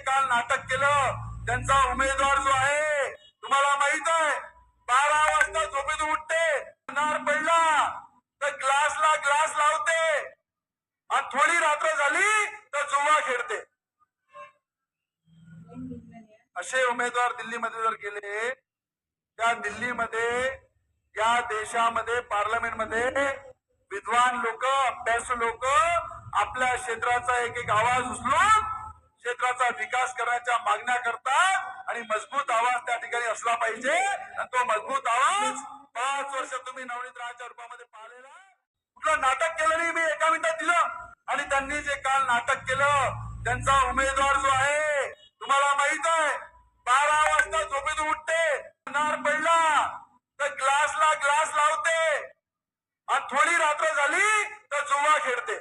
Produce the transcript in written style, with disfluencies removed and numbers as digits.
काल नाटक केलं त्यांचा उमेदवार जो आहे तुम्हाला माहित आहे 12 वाजता झोपेतून उठते, नार पडला तर ग्लासला ग्लास लावते आणि थोडी रात्र झाली तर जुवा खेळते. असे उमेदवार दिल्लीमध्ये जर गेले, त्या दिल्लीमध्ये या देशामध्ये पार्लमेंटमध्ये विद्वान लोक, अभ्यासू लोक आपल्या क्षेत्राचा एक एक आवाज उचलून क्षेत्राचा विकास करण्याच्या मागण्या करतात आणि मजबूत आवाज त्या ठिकाणी असला पाहिजे. आणि तो मजबूत आवाज 5 वर्ष तुम्ही नवनीत राहाच्या रूपामध्ये पाहिलेला. कुठलं नाटक केलं नाही, मी एका मिनिटात दिलं. आणि त्यांनी जे काल नाटक केलं त्यांचा उमेदवार जो आहे तुम्हाला माहित आहे 12 वाजता झोपेतून उठते, नार पडला तर ग्लासला ग्लास लावते आणि थोडी रात्र झाली तर जुवा खेळते.